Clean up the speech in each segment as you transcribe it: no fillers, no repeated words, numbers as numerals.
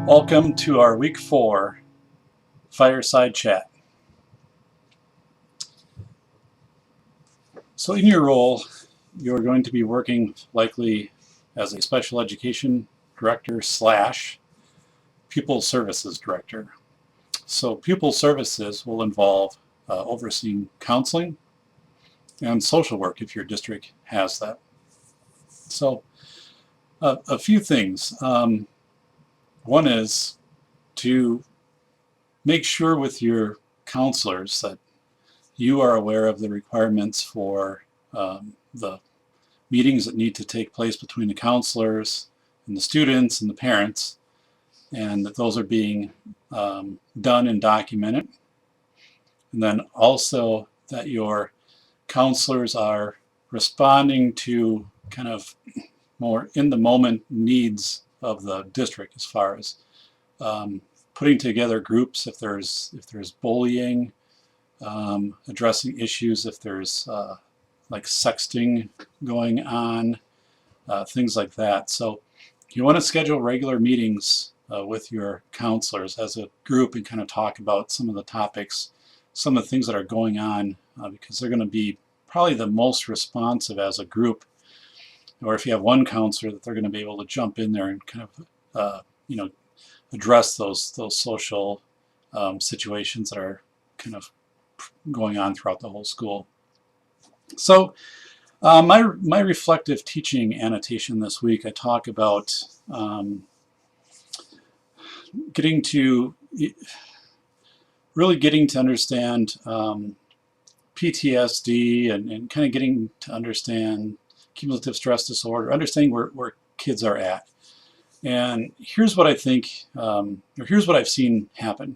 Welcome to our Week 4 Fireside Chat. So in your role, you're going to be working likely as a special education director slash pupil services director. So pupil services will involve overseeing counseling and social work if your district has that. So a few things. One is to make sure with your counselors that you are aware of the requirements for the meetings that need to take place between the counselors and the students and the parents, and that those are being done and documented. And then also that your counselors are responding to kind of more in the moment needs of the district as far as putting together groups if there's bullying, addressing issues if there's like sexting going on, things like that. So you want to schedule regular meetings with your counselors as a group and kind of talk about some of the topics, some of the things that are going on, because they're going to be probably the most responsive as a group. Or if you have one counselor, that they're going to be able to jump in there and kind of address those social situations that are kind of going on throughout the whole school. So my reflective teaching annotation this week, I talk about really getting to understand PTSD and kind of getting to understand cumulative stress disorder, understanding where kids are at. And here's what I think, or here's what I've seen happen.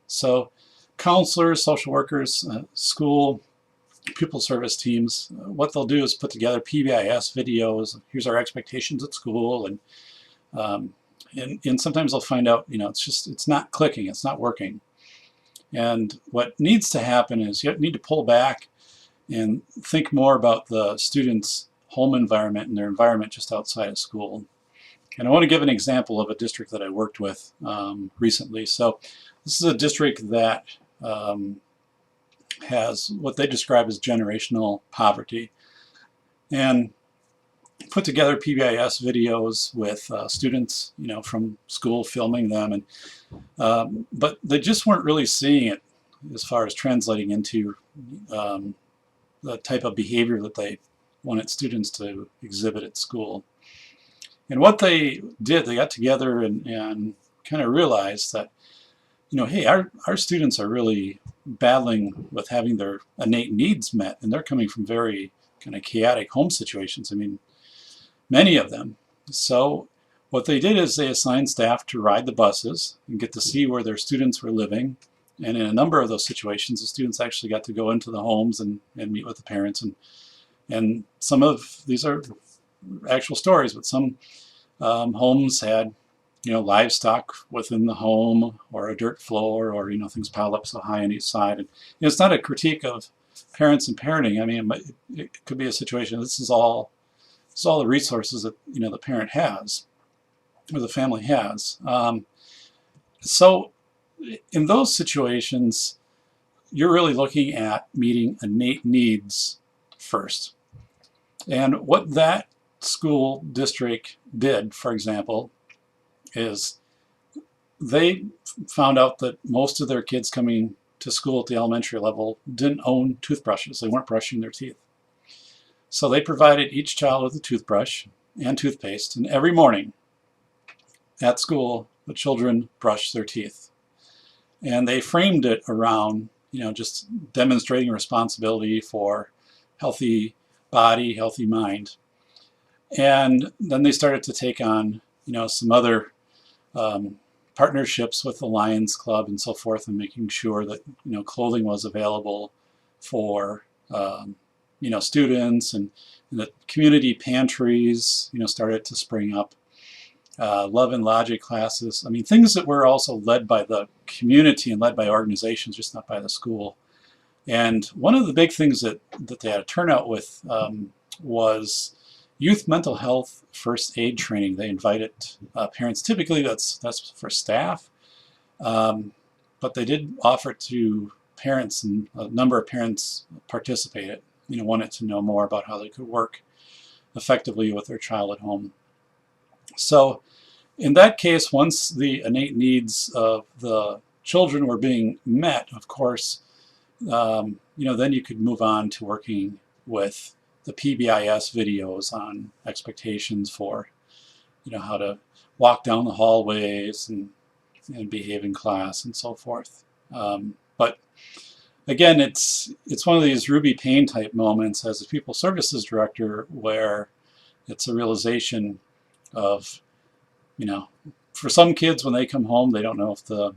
So counselors, social workers, school, pupil service teams, what they'll do is put together PBIS videos. Here's our expectations at school, and sometimes they'll find out, it's not clicking, it's not working. And what needs to happen is you need to pull back and think more about the students' home environment and their environment just outside of school. And I want to give an example of a district that I worked with recently. So this is a district that has what they describe as generational poverty, and put together PBIS videos with students, from school, filming them, and but they just weren't really seeing it as far as translating into the type of behavior that they wanted students to exhibit at school. And what they did, they got together and kind of realized that, hey, our students are really battling with having their innate needs met, and they're coming from very kind of chaotic home situations. I mean, many of them. So what they did is they assigned staff to ride the buses and get to see where their students were living. And in a number of those situations, the students actually got to go into the homes and meet with the parents. And some of these are actual stories, but some homes had livestock within the home, or a dirt floor, or things piled up so high on each side. And it's not a critique of parents and parenting. I mean, it could be a situation. This is all the resources that the parent has, or the family has. So in those situations, you're really looking at meeting innate needs first. And what that school district did, for example, is they found out that most of their kids coming to school at the elementary level didn't own toothbrushes. They weren't brushing their teeth. So they provided each child with a toothbrush and toothpaste, and every morning at school, the children brushed their teeth. And they framed it around, just demonstrating responsibility for healthy body, healthy mind. And then they started to take on, some other partnerships with the Lions Club and so forth, and making sure that, clothing was available for, students, and the community pantries, started to spring up. Love and logic classes. I mean, things that were also led by the community and led by organizations, just not by the school. And one of the big things that they had a turnout with was youth mental health first aid training. They invited parents. Typically, that's for staff, but they did offer it to parents, and a number of parents participated. Wanted to know more about how they could work effectively with their child at home. So in that case, once the innate needs of the children were being met, of course, then you could move on to working with the PBIS videos on expectations for, how to walk down the hallways and behave in class and so forth. But again, it's one of these Ruby Payne type moments as a pupil services director where it's a realization of, for some kids when they come home, they don't know if the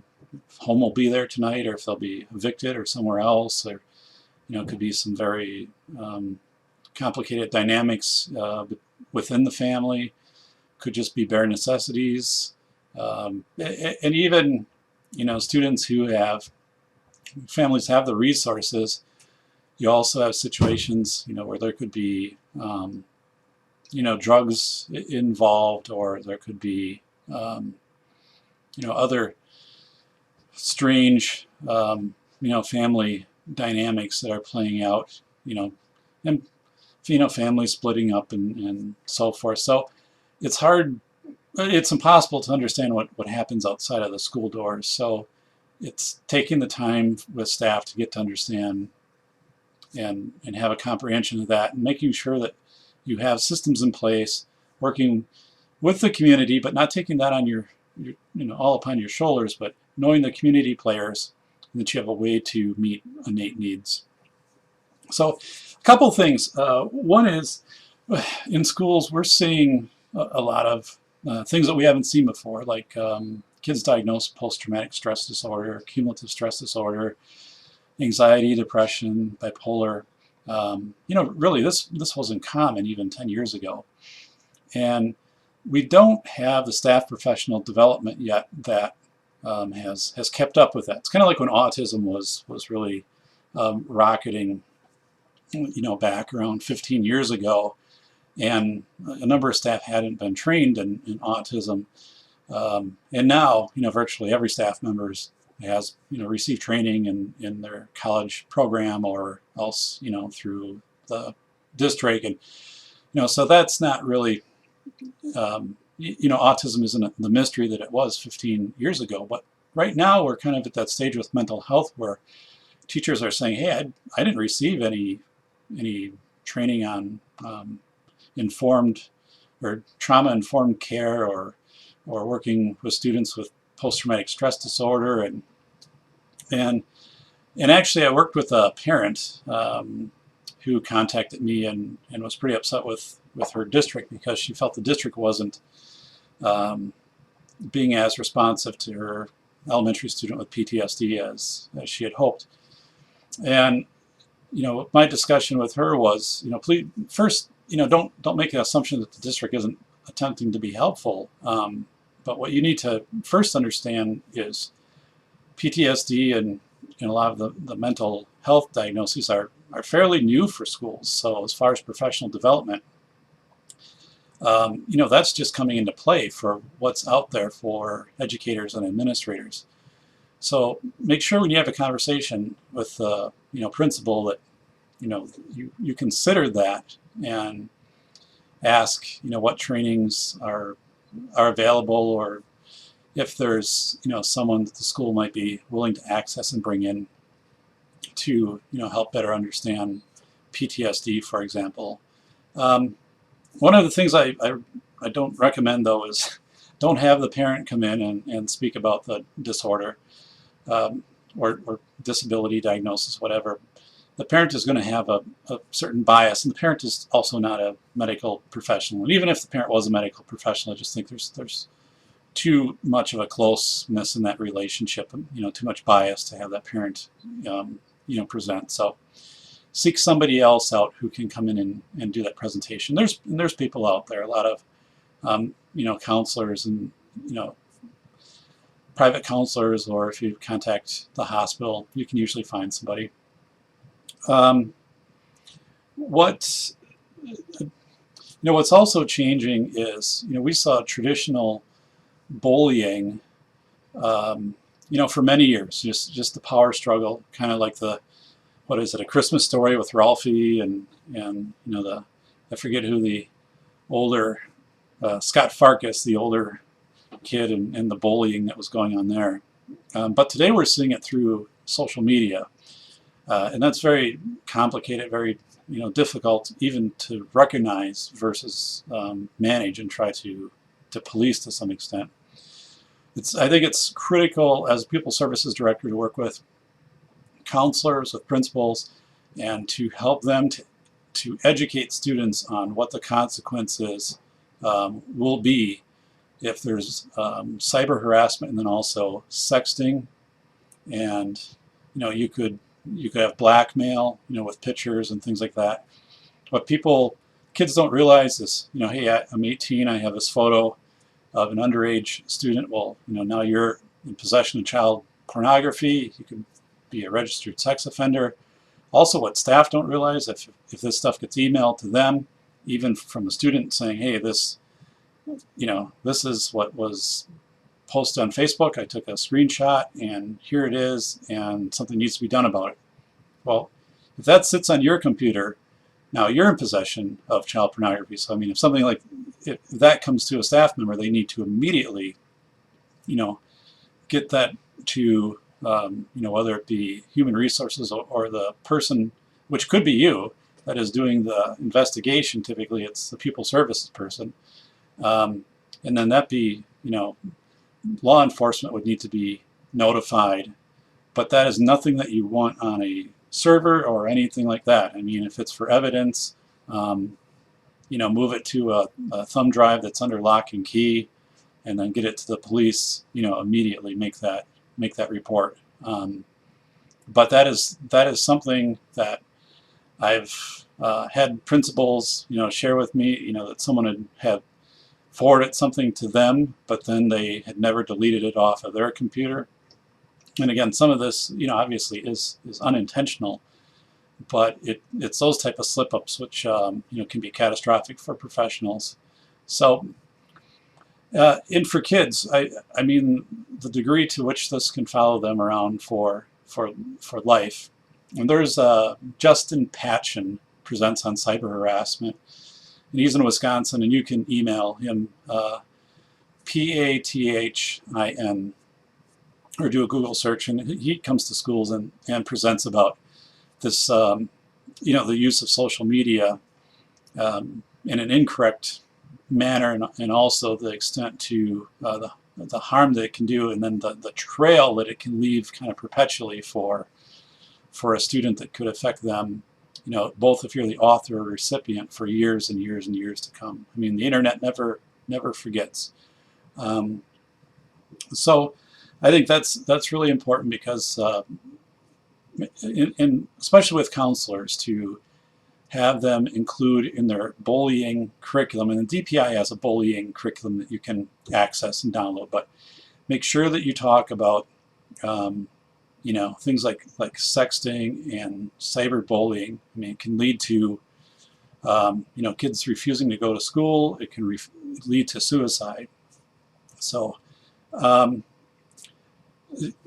home will be there tonight or if they'll be evicted or somewhere else. Or, it could be some very complicated dynamics within the family. Could just be bare necessities. And even, students who have, families have the resources. You also have situations, where there could be, drugs involved, or there could be, other strange, family dynamics that are playing out, and, families splitting up and so forth. So it's hard, it's impossible to understand what happens outside of the school doors. So it's taking the time with staff to get to understand and have a comprehension of that, and making sure that you have systems in place, working with the community, but not taking that on your all upon your shoulders, but knowing the community players and that you have a way to meet innate needs. So a couple things. One is in schools we're seeing a lot of things that we haven't seen before, like kids diagnosed with post-traumatic stress disorder, cumulative stress disorder, anxiety, depression, bipolar. Really this wasn't common even 10 years ago. And we don't have the staff professional development yet that has kept up with that. It's kind of like when autism was really rocketing, back around 15 years ago, and a number of staff hadn't been trained in autism. And now, virtually every staff member has, received training in their college program or else, through the district. And, so that's not really, autism isn't the mystery that it was 15 years ago. But right now we're kind of at that stage with mental health where teachers are saying, hey, I didn't receive any training on informed or trauma-informed care or working with students with post-traumatic stress disorder. And actually I worked with a parent who contacted me and was pretty upset with her district because she felt the district wasn't being as responsive to her elementary student with PTSD as she had hoped. And my discussion with her was, please first, don't make an assumption that the district isn't attempting to be helpful. But what you need to first understand is PTSD and a lot of the mental health diagnoses are fairly new for schools. So as far as professional development, that's just coming into play for what's out there for educators and administrators. So make sure when you have a conversation with principal that you consider that and ask what trainings are available, or if there's someone that the school might be willing to access and bring in to help better understand PTSD, for example. One of the things I don't recommend though is don't have the parent come in and speak about the disorder or disability diagnosis, whatever. The parent is going to have a certain bias, and the parent is also not a medical professional. And even if the parent was a medical professional, I just think there's too much of a closeness in that relationship, and too much bias to have that parent present. So seek somebody else out who can come in and do that presentation. There's people out there, a lot of counselors and private counselors, or if you contact the hospital, you can usually find somebody. What What's also changing is, we saw traditional bullying, for many years, just the power struggle, kind of like the, what is it, A Christmas Story with Ralphie and I forget who the older, Scott Farkas, the older kid, and the bullying that was going on there. But today we're seeing it through social media, and that's very complicated, very difficult even to recognize versus manage and try to police to some extent. I think it's critical as a pupil services director to work with counselors, with principals, and to help them to educate students on what the consequences will be if there's cyber harassment, and then also sexting, and you could have blackmail, with pictures and things like that. What kids don't realize is, hey, I'm 18, I have this photo of an underage student. Well, now you're in possession of child pornography. You could be a registered sex offender. Also, what staff don't realize, if this stuff gets emailed to them, even from a student saying, hey, this is what was posted on Facebook, I took a screenshot and here it is, and something needs to be done about it. Well, if that sits on your computer, now you're in possession of child pornography. So, if something like, if that comes to a staff member, they need to immediately, get that to, whether it be human resources or the person, which could be you, that is doing the investigation. Typically, it's the pupil services person. And then that be, law enforcement would need to be notified. But that is nothing that you want on a server or anything like that. If it's for evidence, move it to a thumb drive that's under lock and key, and then get it to the police. Immediately make that report. But that is something that I've had principals, share with me, that someone had forwarded something to them, but then they had never deleted it off of their computer. And again, some of this, obviously is unintentional, but it's those type of slip-ups which can be catastrophic for professionals. So, and for kids, I mean, the degree to which this can follow them around for life. And there's Justin Patchen presents on cyber harassment, and he's in Wisconsin, and you can email him Pathin, or do a Google search, and he comes to schools and presents about this, the use of social media in an incorrect manner, and also the extent to the harm that it can do, and then the trail that it can leave kind of perpetually for a student that could affect them, both if you're the author or recipient, for years and years and years to come. The internet never forgets. So I think that's really important, because especially with counselors, to have them include in their bullying curriculum, and the DPI has a bullying curriculum that you can access and download, but make sure that you talk about things like sexting and cyberbullying. It can lead to kids refusing to go to school. It can lead to suicide. So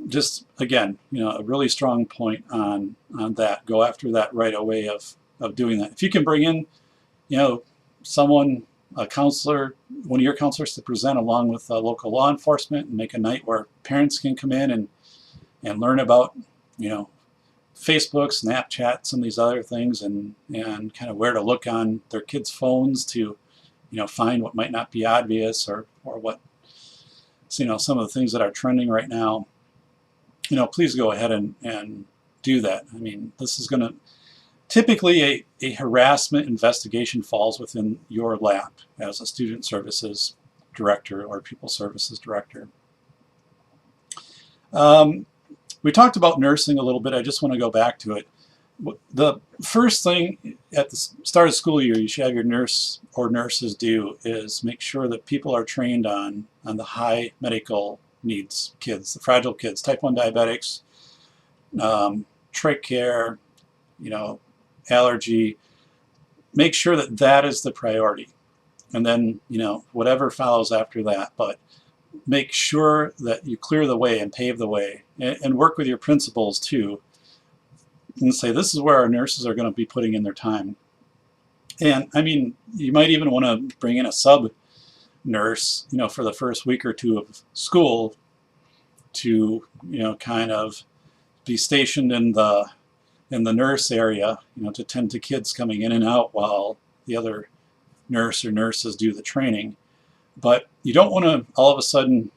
just again, a really strong point on that. Go after that right away of doing that. If you can bring in, someone, a counselor, one of your counselors, to present along with local law enforcement, and make a night where parents can come in and learn about, Facebook, Snapchat, some of these other things, and kind of where to look on their kids' phones to, find what might not be obvious, or what, some of the things that are trending right now. Please go ahead and do that. This is going to, typically a harassment investigation falls within your lap as a student services director or pupil services director. We talked about nursing a little bit. I just want to go back to it. The first thing at the start of school year you should have your nurse or nurses do is make sure that people are trained on the high medical needs kids, the fragile kids, type 1 diabetics, trach care, allergy. Make sure that is the priority. and then, whatever follows after that. But make sure that you clear the way and pave the way, and work with your principals too, and say, this is where our nurses are going to be putting in their time. And I mean, you might even want to bring in a sub nurse, for the first week or two of school to, kind of be stationed in the nurse area, to tend to kids coming in and out while the other nurse or nurses do the training. But you don't want to all of a sudden,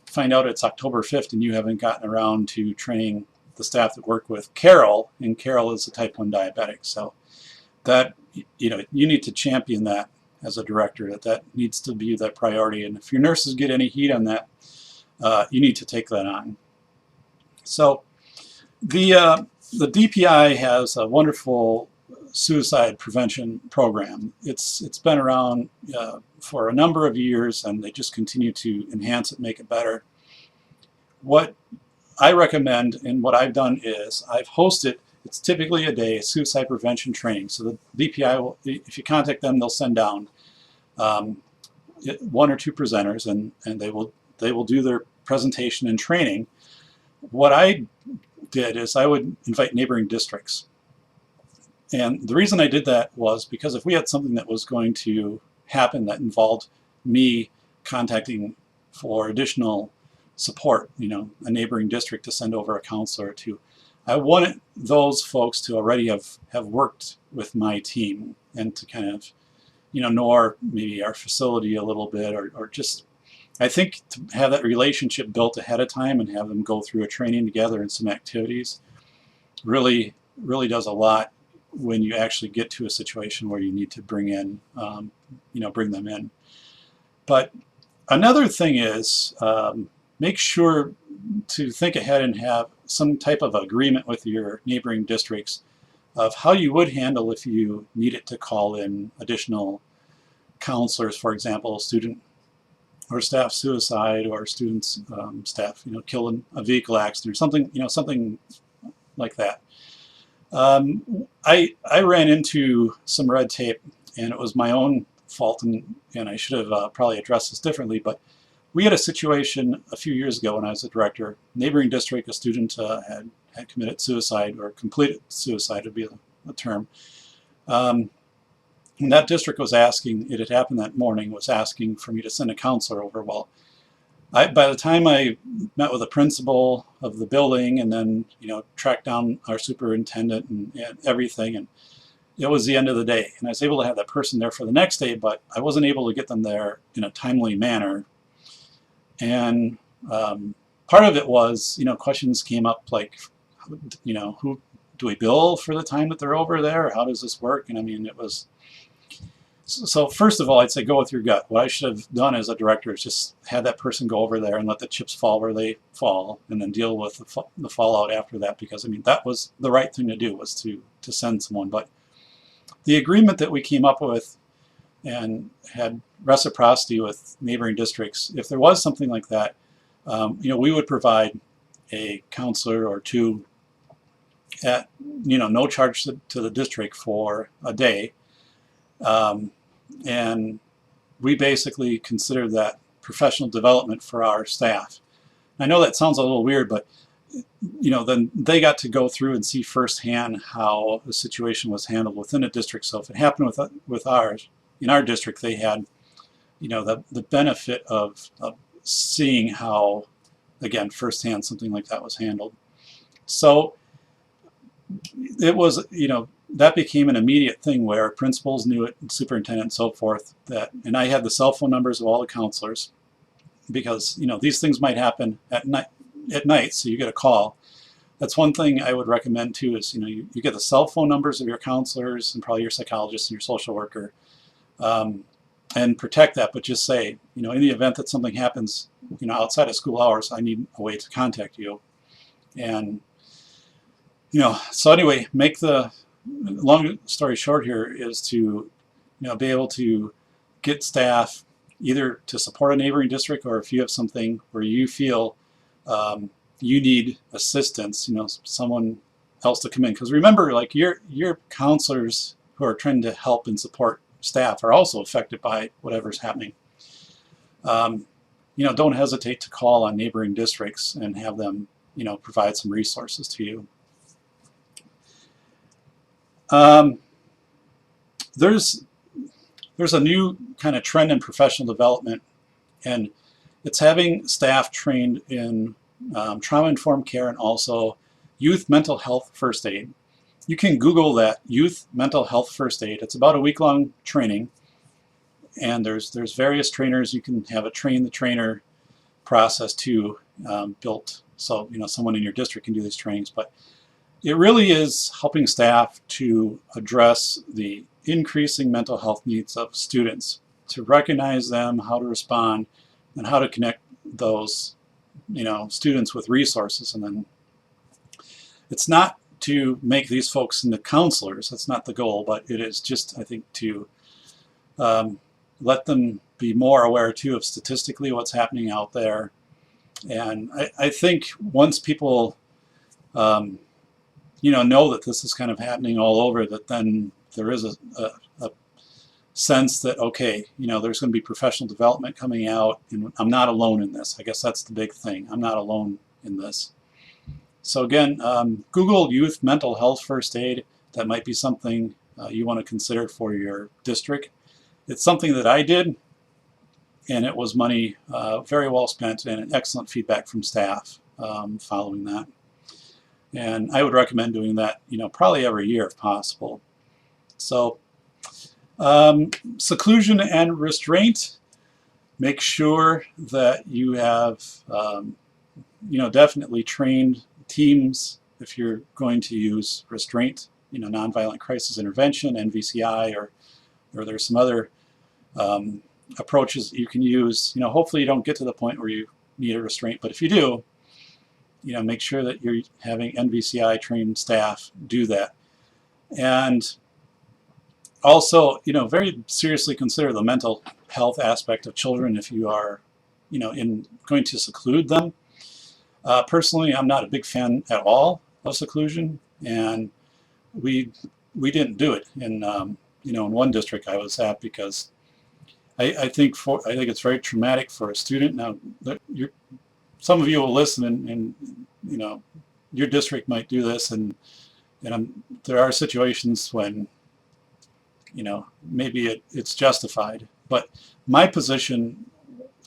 find out it's October 5th and you haven't gotten around to training the staff that work with Carol, and Carol is a type 1 diabetic. So that, you need to champion that as a director, that needs to be the priority. And if your nurses get any heat on that, you need to take that on. So the DPI has a wonderful suicide prevention program. It's been around for a number of years, and they just continue to enhance it, make it better. What I recommend and what I've done is I've hosted, it's typically a day, suicide prevention training. So the DPI will, if you contact them, they'll send down one or two presenters, and they will do their presentation and training. What I did is I would invite neighboring districts. And the reason I did that was because if we had something that was going to happen that involved me contacting for additional support, a neighboring district to send over a counselor or two, I wanted those folks to already have worked with my team and to kind of, know maybe our facility a little bit, or just, I think to have that relationship built ahead of time and have them go through a training together and some activities really does a lot when you actually get to a situation where you need to bring in, bring them in. But another thing is, make sure to think ahead and have some type of agreement with your neighboring districts of how you would handle if you needed to call in additional counselors, for example, student or staff suicide, or students, staff, killed in a vehicle accident or something, something like that. I ran into some red tape, and it was my own fault, and I should have probably addressed this differently, but we had a situation a few years ago when I was a director. Neighboring district, a student had committed suicide, or completed suicide would be the term. And that district was asking, it had happened that morning, was asking for me to send a counselor over. Well, by the time I met with the principal of the building, and then tracked down our superintendent and everything, and it was the end of the day. And I was able to have that person there for the next day, but I wasn't able to get them there in a timely manner. And part of it was, questions came up like, who do we bill for the time that they're over there? How does this work? And I mean, it was. So first of all, I'd say go with your gut. What I should have done as a director is just had that person go over there and let the chips fall where they fall, and then deal with the fallout after that, because I mean, that was the right thing to do, was to send someone. But the agreement that we came up with and had reciprocity with neighboring districts, if there was something like that, we would provide a counselor or two at no charge to the district for a day. And we basically consider that professional development for our staff. I know that sounds a little weird, but then they got to go through and see firsthand how the situation was handled within a district. So if it happened with ours, in our district, they had the benefit of seeing how, again, firsthand something like that was handled. So it was, that became an immediate thing where principals knew it, and superintendent and so forth, and I had the cell phone numbers of all the counselors, because these things might happen at night, so you get a call. That's one thing I would recommend too, is you get the cell phone numbers of your counselors and probably your psychologist and your social worker, and protect that. But just say, in the event that something happens outside of school hours, I need a way to contact you. And so anyway, make the long story short here is to be able to get staff either to support a neighboring district, or if you have something where you feel you need assistance, someone else to come in. Because remember, like your counselors who are trying to help and support staff are also affected by whatever's happening. Don't hesitate to call on neighboring districts and have them, provide some resources to you. There's a new kind of trend in professional development, and it's having staff trained in trauma-informed care and also youth mental health first aid. You can Google that, youth mental health first aid. It's about a week-long training, and there's various trainers. You can have a train the trainer process too built, so someone in your district can do these trainings. But it really is helping staff to address the increasing mental health needs of students, to recognize them, how to respond, and how to connect those students with resources. And then it's not to make these folks into counselors. That's not the goal, but it is just, I think, to let them be more aware too of statistically what's happening out there. And I think once people know that this is kind of happening all over, that then there is a sense that, okay, there's going to be professional development coming out, and I'm not alone in this. I guess that's the big thing. I'm not alone in this. So again, Google youth mental health first aid. That might be something you want to consider for your district. It's something that I did, and it was money very well spent and excellent feedback from staff following that. And I would recommend doing that, probably every year if possible. So seclusion and restraint. Make sure that you have, definitely trained teams if you're going to use restraint, nonviolent crisis intervention, NVCI, or there's some other approaches that you can use. Hopefully you don't get to the point where you need a restraint, but if you do, make sure that you're having NVCI trained staff do that. And also, very seriously consider the mental health aspect of children if you are, going to seclude them. Personally, I'm not a big fan at all of seclusion, and we didn't do it in in one district I was at, because I think it's very traumatic for a student. Now, some of you will listen, and your district might do this, and there are situations when maybe it's justified. But my position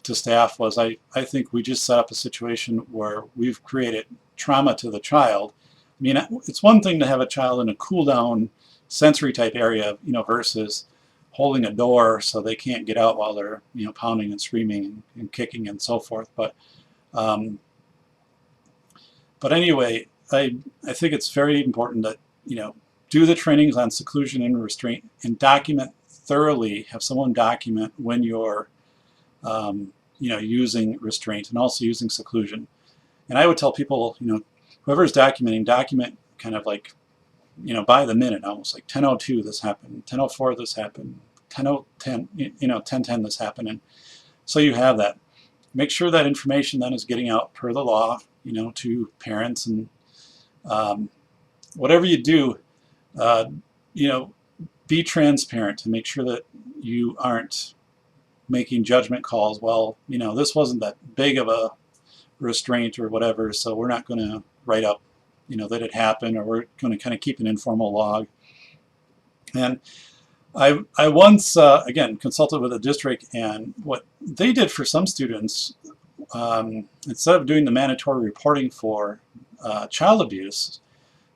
to staff was, I think we just set up a situation where we've created trauma to the child. I mean, it's one thing to have a child in a cool down sensory type area, versus holding a door so they can't get out while they're pounding and screaming and kicking and so forth. But anyway, I think it's very important that do the trainings on seclusion and restraint, and document thoroughly. Have someone document when you're using restraint and also using seclusion. And I would tell people, whoever's documenting, document kind of like by the minute, almost like 10:02 this happened, 10:04 this happened, 10:10 10:10 this happened. And so you have that. Make sure that information then is getting out per the law, to parents. And whatever you do, be transparent to make sure that you aren't making judgment calls. Well, this wasn't that big of a restraint or whatever, so we're not going to write up, that it happened, or we're going to kind of keep an informal log. And I once, again, consulted with a district, and what they did for some students, instead of doing the mandatory reporting for child abuse,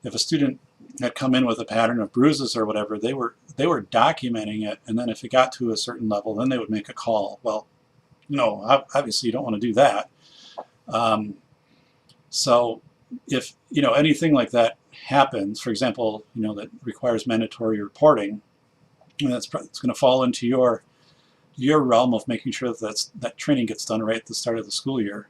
if a student had come in with a pattern of bruises or whatever, they were documenting it, and then if it got to a certain level, then they would make a call. Well, no, obviously you don't want to do that. So if anything like that happens, for example, that requires mandatory reporting, it's going to fall into your realm of making sure that training gets done right at the start of the school year.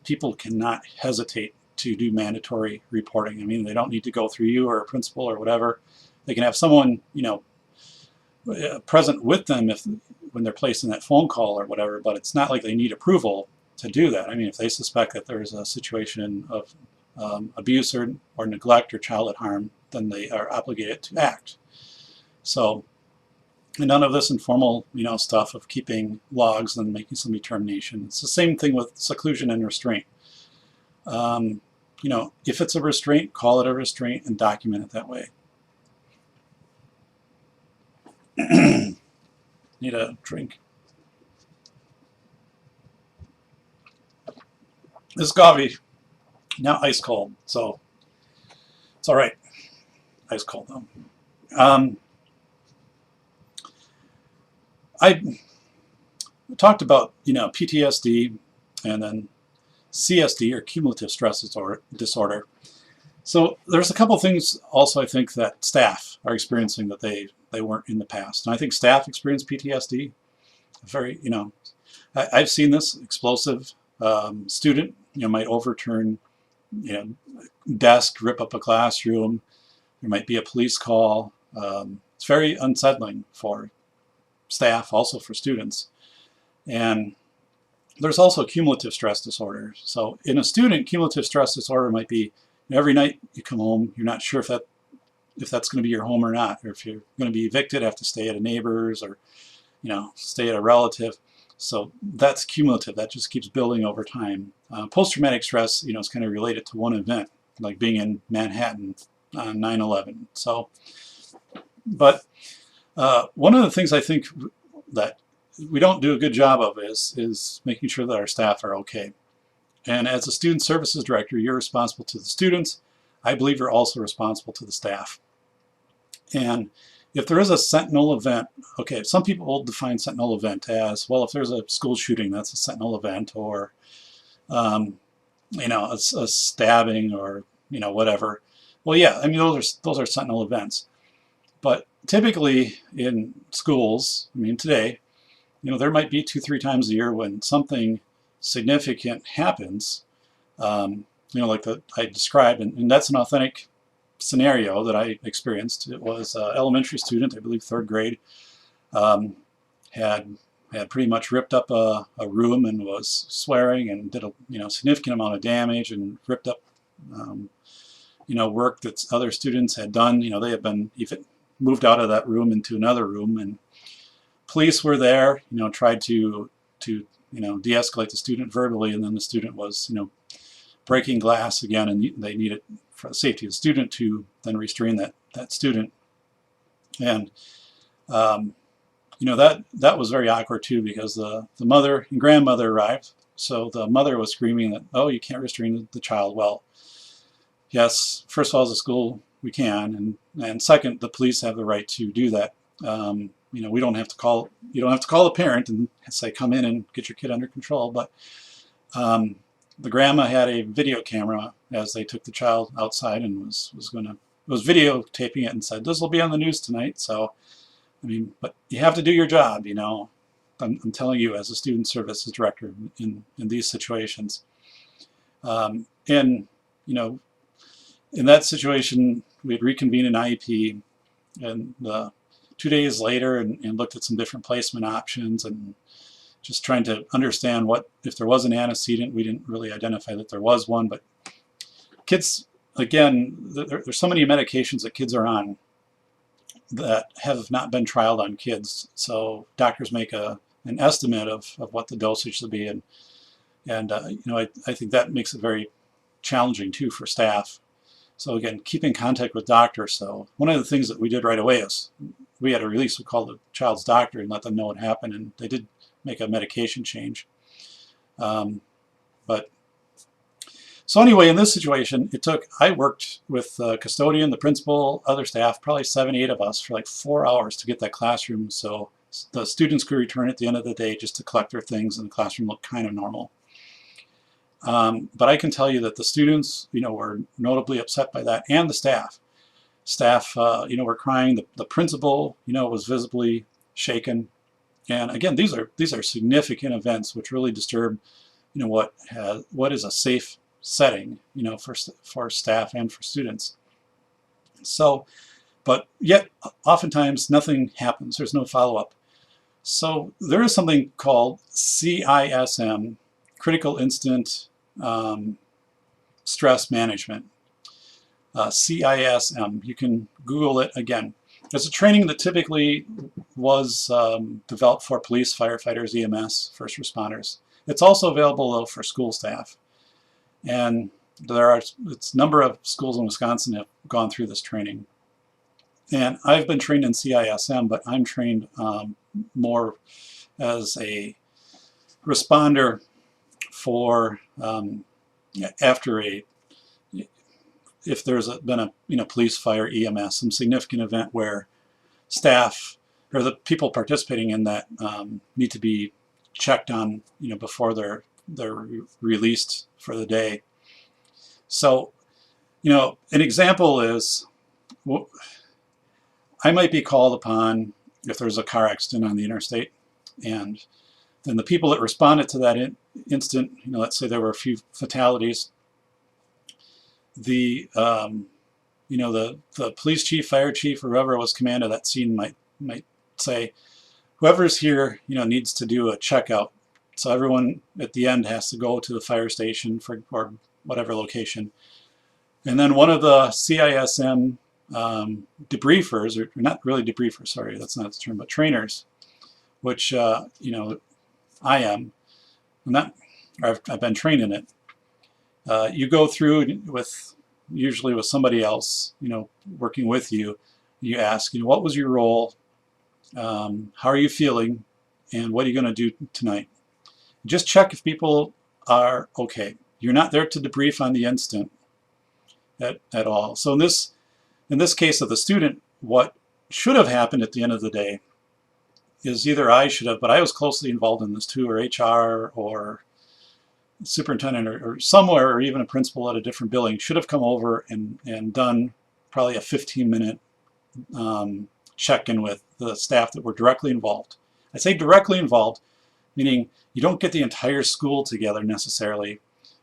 People cannot hesitate to do mandatory reporting. I mean, they don't need to go through you or a principal or whatever. They can have someone present with them when they're placing that phone call or whatever, but it's not like they need approval to do that. I mean, if they suspect that there's a situation of abuse or neglect or childhood harm, then they are obligated to act. So And none of this informal, stuff of keeping logs and making some determination. It's the same thing with seclusion and restraint. If it's a restraint, call it a restraint and document it that way. Need a drink. This coffee, now ice cold, so it's all right. Ice cold though. I talked about PTSD and then CSD, or cumulative stress disorder. So there's a couple things also I think that staff are experiencing that they weren't in the past. And I think staff experience PTSD. Very, I've seen this explosive student, might overturn, desk, rip up a classroom. There might be a police call. It's very unsettling for staff, also for students. And there's also cumulative stress disorder. So in a student, cumulative stress disorder might be every night you come home, you're not sure if that's going to be your home or not, or if you're going to be evicted, have to stay at a neighbor's, or stay at a relative. So that's cumulative. That just keeps building over time. Post-traumatic stress, is kind of related to one event, like being in Manhattan on 9/11. So, but one of the things I think that we don't do a good job of is making sure that our staff are okay. And as a student services director, you're responsible to the students. I believe you're also responsible to the staff. And if there is a sentinel event, okay, some people will define sentinel event as, well, if there's a school shooting, that's a sentinel event, or, a stabbing, or, whatever. Well, yeah, I mean, those are sentinel events. But typically in schools, today, there might be 2-3 times a year when something significant happens, like I described, and that's an authentic scenario that I experienced. It was an elementary student, I believe 3rd grade, had pretty much ripped up a room and was swearing and did a significant amount of damage, and ripped up work that other students had done. They had been even moved out of that room into another room, and police were there, tried to de-escalate the student verbally, and then the student was breaking glass again, and they needed, for the safety of the student, to then restrain that student. And that was very awkward too, because the mother and grandmother arrived. So the mother was screaming that, oh, you can't restrain the child. Well, yes, first of all, as a school we can, and second, the police have the right to do that. We don't have to call, you don't have to call the parent and say, come in and get your kid under control. But the grandma had a video camera as they took the child outside, and was videotaping it and said, this will be on the news tonight. So, but you have to do your job, I'm telling you, as a student services director in these situations. In that situation, we'd reconvene an IEP, and 2 days later, and looked at some different placement options, and just trying to understand what, if there was an antecedent. We didn't really identify that there was one, but kids, again, there's so many medications that kids are on that have not been trialed on kids. So doctors make an estimate of what the dosage should be, and I think that makes it very challenging too for staff. So again, keep in contact with doctors. So one of the things that we did right away is we had a release. We called the child's doctor and let them know what happened, and they did make a medication change. So anyway, in this situation, I worked with the custodian, the principal, other staff, probably 7-8 of us, for like 4 hours to get that classroom so the students could return at the end of the day just to collect their things, and the classroom looked kind of normal. But I can tell you that the students, were notably upset by that, and the staff. Staff, were crying. The principal, was visibly shaken. And again, these are significant events which really disturb, what is a safe setting, for staff and for students. So, but yet oftentimes nothing happens. There's no follow-up. So there is something called CISM, Critical Incident Stress Management. CISM, you can Google it again. It's a training that typically was developed for police, firefighters, EMS, first responders. It's also available though for school staff. And it's a number of schools in Wisconsin have gone through this training. And I've been trained in CISM, but I'm trained more as a responder for after if there's been a police, fire, EMS, some significant event where staff or the people participating in that need to be checked on, before they're released for the day. So, an example is I might be called upon if there's a car accident on the interstate, and then the people that responded to that instant, let's say there were a few fatalities, the the police chief, fire chief, or whoever was command of that scene might say, whoever's here, needs to do a checkout. So everyone at the end has to go to the fire station or whatever location. And then one of the CISM debriefers, or not really debriefers, sorry, that's not the term, but trainers, which, I am, I've been trained in it. You go through usually with somebody else, working with you. You ask, what was your role? How are you feeling? And what are you going to do tonight? Just check if people are okay. You're not there to debrief on the instant at all. So in this case of the student, what should have happened at the end of the day is either I should have, but I was closely involved in this too, or HR or superintendent or somewhere, or even a principal at a different building should have come over and done probably a 15-minute check-in with the staff that were directly involved. I say directly involved, meaning you don't get the entire school together necessarily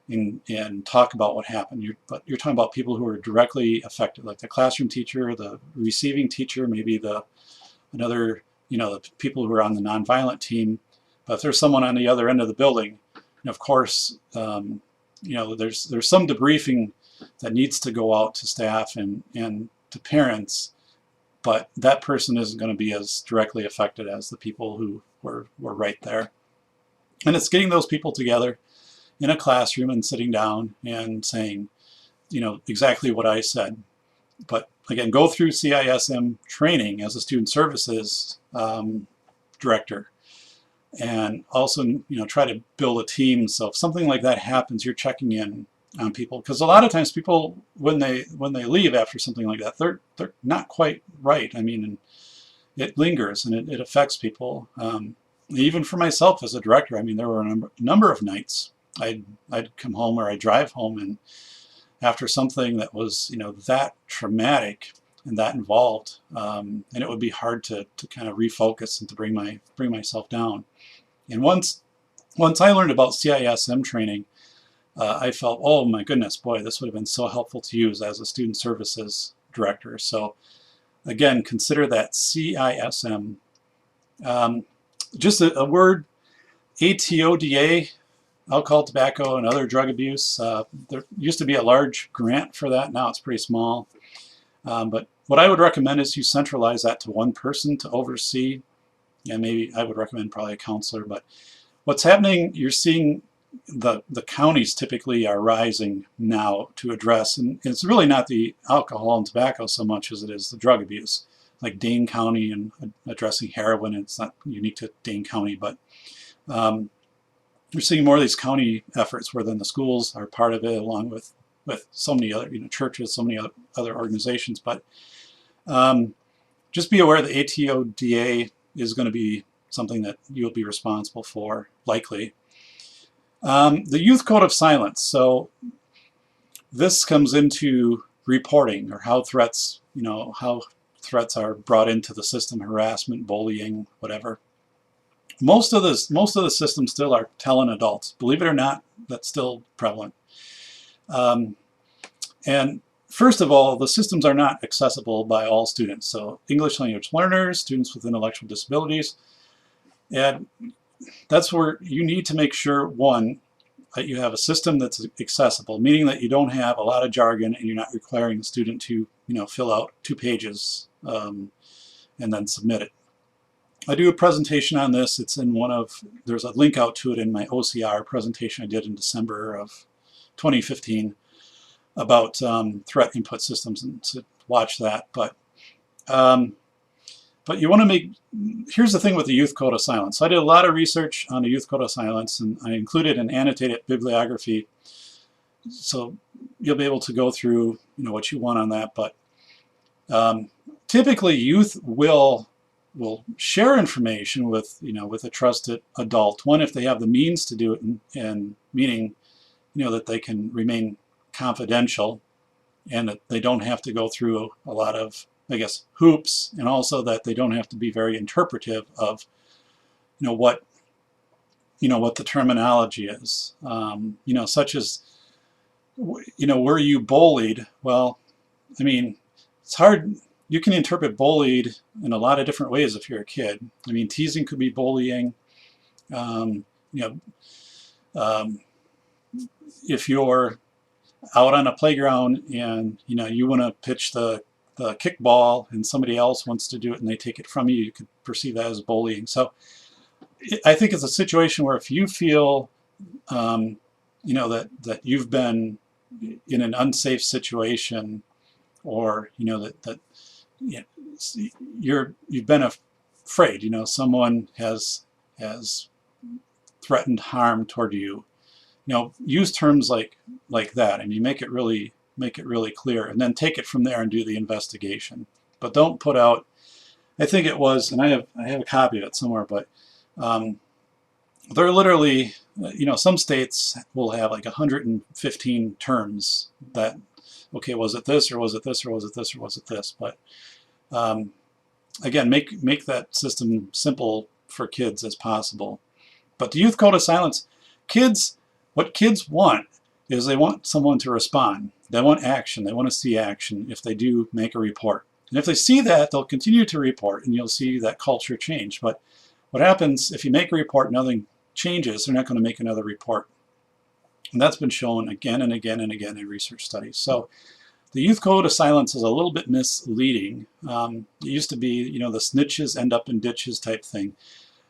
and talk about what happened. But you're talking about people who are directly affected, like the classroom teacher, the receiving teacher, maybe the people who are on the nonviolent team. But if there's someone on the other end of the building, and of course, there's some debriefing that needs to go out to staff and to parents, but that person isn't going to be as directly affected as the people who were right there. And it's getting those people together in a classroom and sitting down and saying, exactly what I said. But again, go through CISM training as a student services director. And also, try to build a team. So if something like that happens, you're checking in on people, because a lot of times people, when they leave after something like that, they're not quite right. I mean, and it lingers and it affects people. Even for myself as a director, I mean, there were a number of nights I'd come home, or I'd drive home, and after something that was that traumatic and that involved, and it would be hard to kind of refocus and to bring myself down. And once I learned about CISM training, I felt, oh my goodness, boy, this would have been so helpful to use as a student services director. So again, consider that CISM. Just a word, ATODA, alcohol, tobacco, and other drug abuse. There used to be a large grant for that. Now it's pretty small. But what I would recommend is you centralize that to one person to oversee. And maybe I would recommend probably a counselor. But what's happening, you're seeing the counties typically are rising now to address, and it's really not the alcohol and tobacco so much as it is the drug abuse, like Dane County and addressing heroin. It's not unique to Dane County, but you're seeing more of these county efforts where then the schools are part of it, along with so many other churches, so many other organizations. But just be aware the ATODA is going to be something that you'll be responsible for, likely. The Youth Code of Silence. So this comes into reporting, or how threats are brought into the system: harassment, bullying, whatever. Most of the systems still are telling adults. Believe it or not, that's still prevalent. And first of all, the systems are not accessible by all students. So English language learners, students with intellectual disabilities, and that's where you need to make sure, one, that you have a system that's accessible, meaning that you don't have a lot of jargon and you're not requiring the student to fill out 2 pages and then submit it. I do a presentation on this. It's in there's a link out to it in my OCR presentation I did in December of 2015 about threat input systems, and to watch that. But you want to here's the thing with the Youth Code of Silence. So I did a lot of research on the Youth Code of Silence, and I included an annotated bibliography, so you'll be able to go through what you want on that. But typically youth will share information with with a trusted adult, one if they have the means to do it, and meaning that they can remain confidential and that they don't have to go through a lot of, I guess, hoops, and also that they don't have to be very interpretive of what the terminology is, such as were you bullied? Well, I mean, it's hard. You can interpret bullied in a lot of different ways if you're a kid. I mean, teasing could be bullying. Um, you know, if you're out on a playground and you want to pitch the kickball and somebody else wants to do it and they take it from you, you could perceive that as bullying. So I think it's a situation where if you feel that you've been in an unsafe situation, or that you've been afraid, someone has threatened harm toward you, use terms like that. I mean, make it really clear, and then take it from there and do the investigation. But don't put out, I think it was, and I have a copy of it somewhere, but they're literally, some states will have like 115 terms that, okay, was it this, or was it this, or was it this, or was it this? But again, make that system simple for kids as possible. But the Youth Code of Silence, what kids want is they want someone to respond. They want action. They want to see action if they do make a report. And if they see that, they'll continue to report, and you'll see that culture change. But what happens if you make a report, nothing changes, they're not going to make another report. And that's been shown again and again and again in research studies. So the Youth Code of Silence is a little bit misleading. It used to be, the snitches end up in ditches type thing.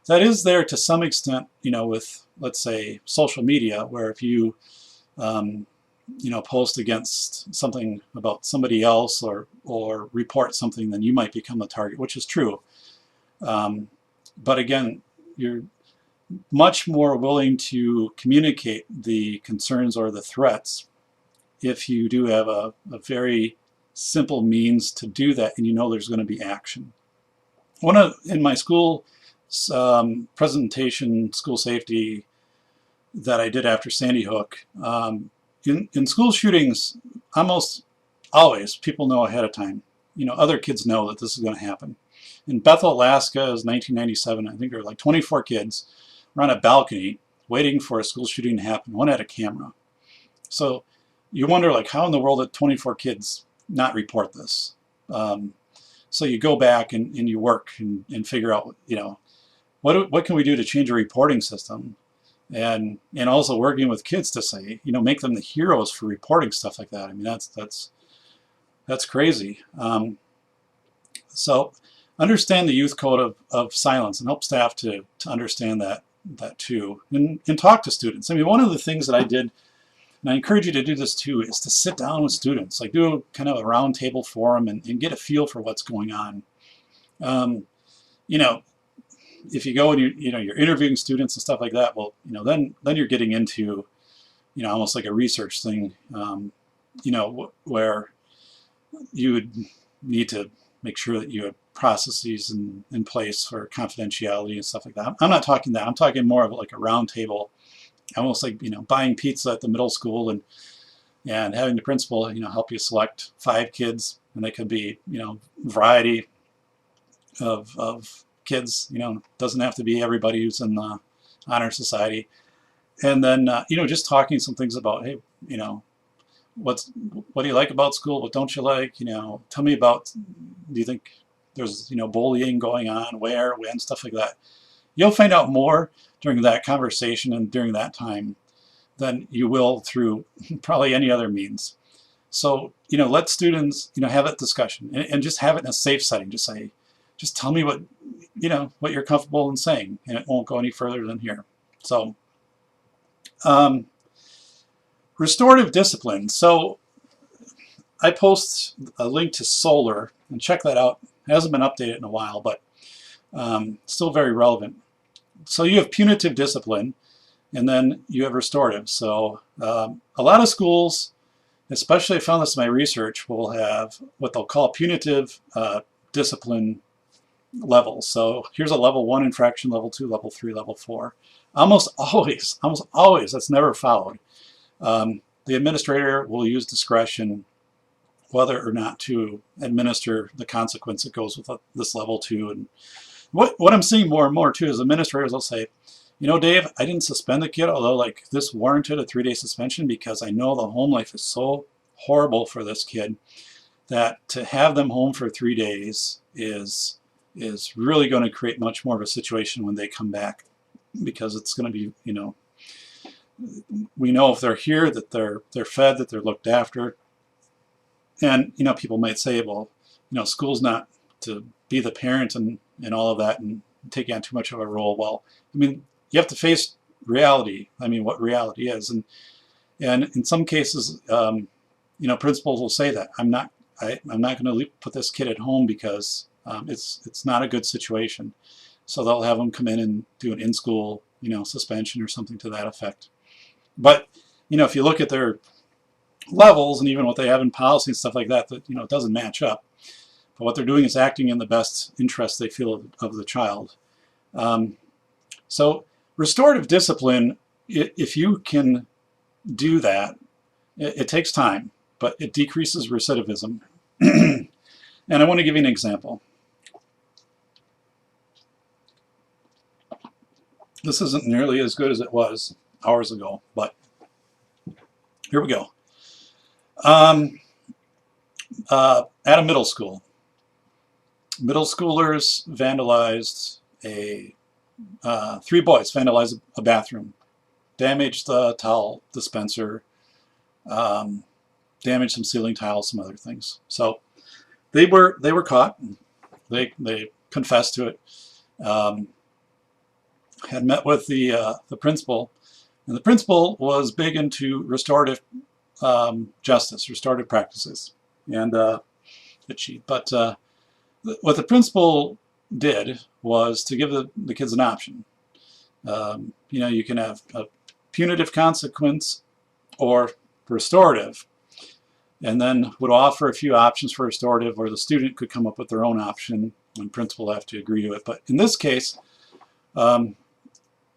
That is there to some extent, with, let's say, social media, where if you, post against something about somebody else, or report something, then you might become a target, which is true. But again, you're much more willing to communicate the concerns or the threats if you do have a very simple means to do that, and there's going to be action. In my school presentation, school safety, that I did after Sandy Hook, in school shootings, almost always people know ahead of time. Other kids know that this is going to happen. In Bethel, Alaska, it was 1997. I think there were like 24 kids were on a balcony waiting for a school shooting to happen. One had a camera. So you wonder, like, how in the world did 24 kids not report this? So you go back and you work and figure out, what can we do to change a reporting system? And also working with kids to say, make them the heroes for reporting stuff like that. I mean, that's crazy. So understand the Youth Code of Silence, and help staff to understand that too, and talk to students. I mean, one of the things that I did, and I encourage you to do this too, is to sit down with students, like do kind of a roundtable forum, and get a feel for what's going on. If you go and you're interviewing students and stuff like that, well, then you're getting into, almost like a research thing, where you would need to make sure that you have processes in place for confidentiality and stuff like that. I'm not talking that. I'm talking more of like a round table, almost like, buying pizza at the middle school and having the principal, help you select 5 kids, and they could be, variety of kids, doesn't have to be everybody who's in the honor society. And then, just talking some things about, hey, what do you like about school? What don't you like? Tell me about, do you think there's, bullying going on? Where, when, stuff like that. You'll find out more during that conversation and during that time than you will through probably any other means. So, let students, have that discussion, and just have it in a safe setting. Just say, just tell me what, what you're comfortable in saying, and it won't go any further than here. So, restorative discipline. So I post a link to Solar, and check that out. It hasn't been updated in a while, but still very relevant. So you have punitive discipline, and then you have restorative. So a lot of schools, especially I found this in my research, will have what they'll call punitive discipline levels. So here's a level 1 infraction, level 2, level 3, level 4. Almost always, that's never followed. The administrator will use discretion whether or not to administer the consequence that goes with this level 2. And what I'm seeing more and more too is administrators will say, Dave, I didn't suspend the kid, although like this warranted a 3-day suspension because I know the home life is so horrible for this kid that to have them home for 3 days is really going to create much more of a situation when they come back, because it's going to be, we know if they're here that they're fed, that they're looked after. And people might say, well, school's not to be the parent and all of that and take on too much of a role. Well, I mean, you have to face reality. I mean, what reality is, and in some cases, principals will say that I'm not going to put this kid at home because it's not a good situation. So they'll have them come in and do an in-school, suspension or something to that effect. But if you look at their levels and even what they have in policy and stuff like that, it doesn't match up. But what they're doing is acting in the best interest they feel of the child. So restorative discipline, if you can do that, it takes time, but it decreases recidivism. And I want to give you an example. This isn't nearly as good as it was hours ago, but here we go. At a middle school, middle schoolers vandalized 3 boys vandalized a bathroom, damaged the towel dispenser, damaged some ceiling tiles, some other things. So they were caught. They confessed to it. Had met with the principal, and the principal was big into restorative justice, restorative practices, and but what the principal did was to give the kids an option. You can have a punitive consequence or restorative, and then would offer a few options for restorative, or the student could come up with their own option, and principal have to agree to it. But in this case,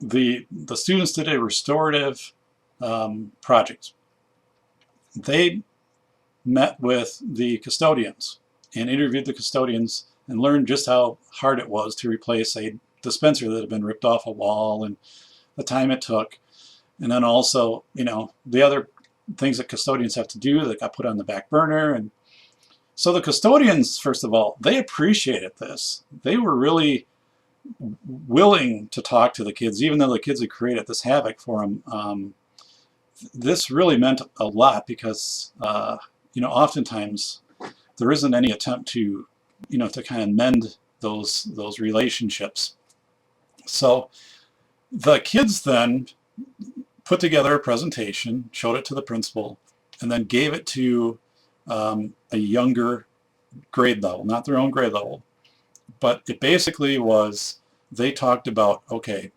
the students did a restorative project. They met with the custodians and interviewed the custodians and learned just how hard it was to replace a dispenser that had been ripped off a wall and the time it took. And then also, the other things that custodians have to do that got put on the back burner. And so the custodians, first of all, they appreciated this. They were really willing to talk to the kids, even though the kids had created this havoc for them. This really meant a lot because, oftentimes there isn't any attempt to, to kind of mend those relationships. So the kids then put together a presentation, showed it to the principal, and then gave it to a younger grade level, not their own grade level. But it basically was, they talked about, okay,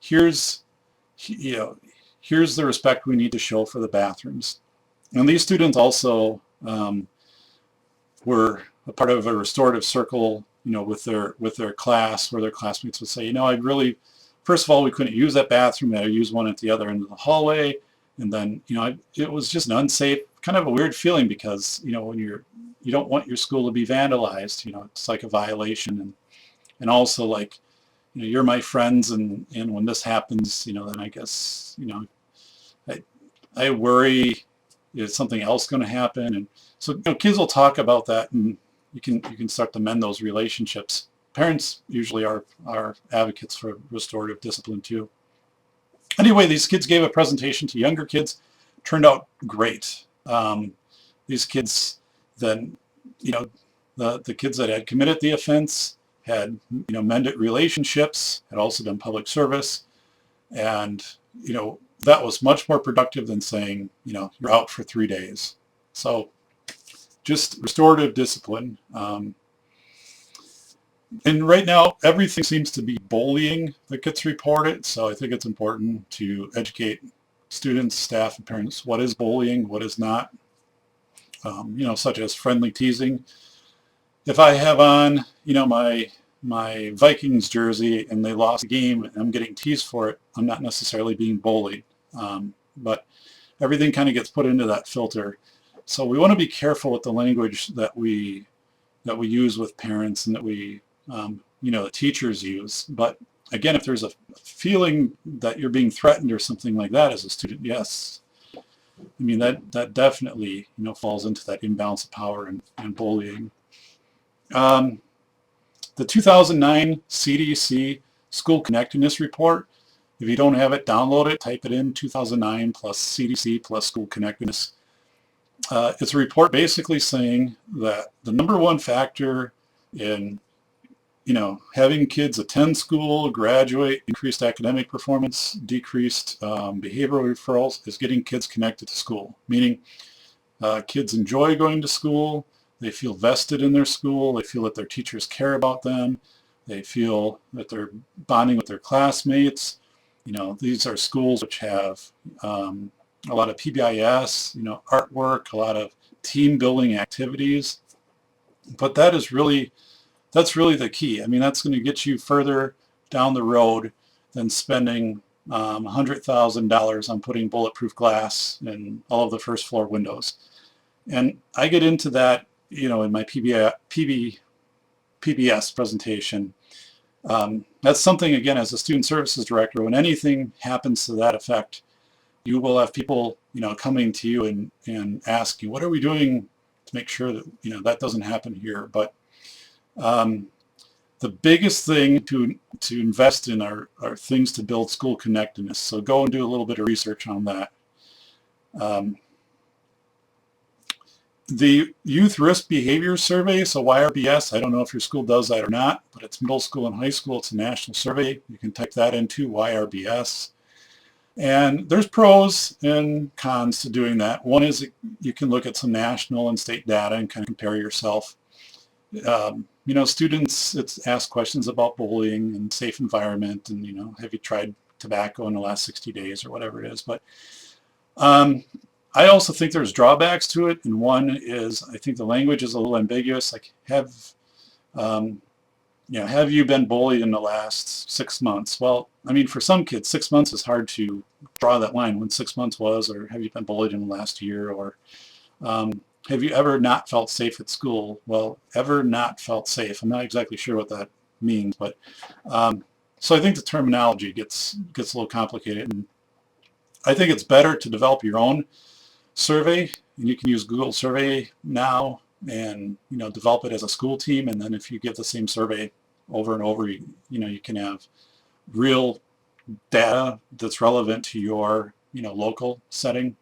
here's the respect we need to show for the bathrooms. And these students also were a part of a restorative circle, with their class, where their classmates would say, I'd really, first of all, we couldn't use that bathroom. I'd use one at the other end of the hallway. And then, it was just an unsafe, kind of a weird feeling because, when you don't want your school to be vandalized, it's like a violation. And also like, you're my friends, and when this happens, then I guess, I worry, is something else going to happen? And so, kids will talk about that, and you can start to mend those relationships. Parents usually are advocates for restorative discipline too. Anyway, these kids gave a presentation to younger kids, turned out great. These kids then, the kids that had committed the offense, had mended relationships, had also done public service, and that was much more productive than saying you're out for 3 days. So just restorative discipline. And right now, everything seems to be bullying that gets reported, so I think it's important to educate students, staff, and parents what is bullying, what is not, such as friendly teasing. If I have on, my Vikings jersey and they lost a game and I'm getting teased for it, I'm not necessarily being bullied. But everything kind of gets put into that filter. So we want to be careful with the language that we use with parents and that the teachers use. But again, if there's a feeling that you're being threatened or something like that as a student, yes. I mean, that definitely, falls into that imbalance of power and bullying. The 2009 CDC School Connectedness Report, if you don't have it, download it, type it in, 2009 plus CDC plus School Connectedness. It's a report basically saying that the number one factor in having kids attend school, graduate, increased academic performance, decreased behavioral referrals is getting kids connected to school. Meaning kids enjoy going to school, they feel vested in their school, they feel that their teachers care about them, they feel that they're bonding with their classmates. These are schools which have a lot of PBIS, artwork, a lot of team building activities. But that's really the key. I mean, that's going to get you further down the road than spending $100,000 on putting bulletproof glass in all of the first floor windows. And I get into that, in my PBS presentation. That's something, again, as a student services director, when anything happens to that effect, you will have people, coming to you and asking, what are we doing to make sure that, that doesn't happen here? But the biggest thing to invest in are things to build school connectedness. So go and do a little bit of research on that. The Youth Risk Behavior Survey, so YRBS, I don't know if your school does that or not, but it's middle school and high school. It's a national survey. You can type that into YRBS. And there's pros and cons to doing that. One is you can look at some national and state data and kind of compare yourself. Students ask questions about bullying and safe environment and, have you tried tobacco in the last 60 days or whatever it is. But I also think there's drawbacks to it, and one is I think the language is a little ambiguous. Like, have you been bullied in the last 6 months? Well, I mean, for some kids, 6 months is hard to draw that line when 6 months was, or have you been bullied in the last year, or have you ever not felt safe at school? Well, ever not felt safe. I'm not exactly sure what that means, but so I think the terminology gets a little complicated, and I think it's better to develop your own survey, and you can use Google Survey now and develop it as a school team, and then if you give the same survey over and over, you can have real data that's relevant to your local setting.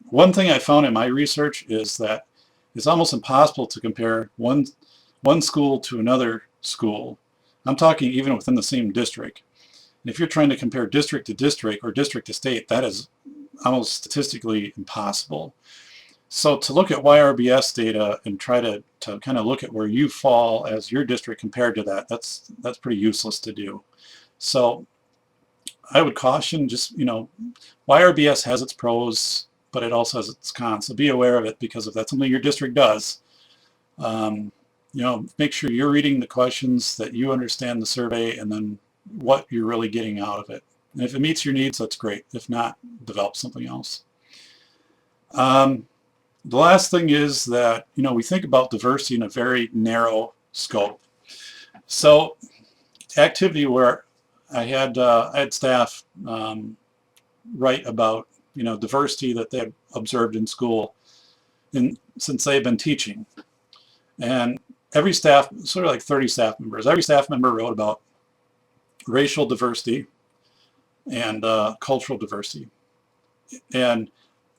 One thing I found in my research is that it's almost impossible to compare one school to another school. I'm talking even within the same district. And if you're trying to compare district to district or district to state, that is almost statistically impossible. So to look at YRBS data and try to kind of look at where you fall as your district compared to that, that's pretty useless to do. So I would caution just, YRBS has its pros, but it also has its cons. So be aware of it, because if that's something your district does, make sure you're reading the questions, that you understand the survey, and then what you're really getting out of it. And if it meets your needs, that's great. If not, develop something else. The last thing is that, we think about diversity in a very narrow scope. So activity where I had staff write about, diversity that they had observed in school since they've been teaching. And every staff, sort of like 30 staff members, every staff member wrote about racial diversity and cultural diversity. And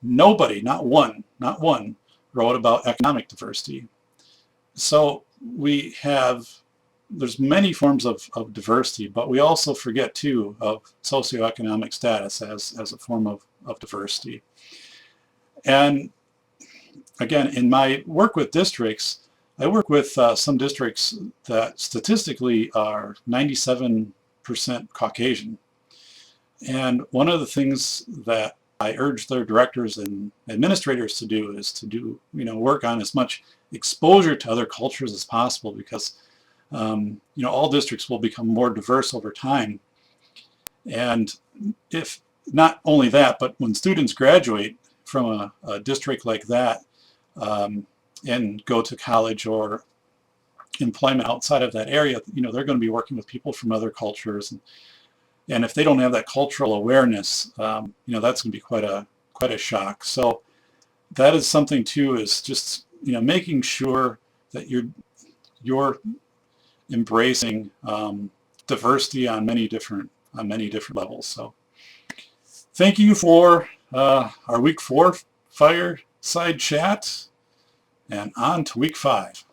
nobody, not one, wrote about economic diversity. So we have there's many forms of diversity, but we also forget too of socioeconomic status as a form of diversity. And again, in my work with districts, I work with some districts that statistically are 97% Caucasian. And one of the things that I urge their directors and administrators to do is to do, work on as much exposure to other cultures as possible, because all districts will become more diverse over time. And if not only that, but when students graduate from a district like that and go to college or employment outside of that area, they're going to be working with people from other cultures, and if they don't have that cultural awareness, that's going to be quite a shock. So that is something too, is just making sure that you're embracing diversity on many different levels. So thank you for our week 4 Fireside Chat, and on to week 5.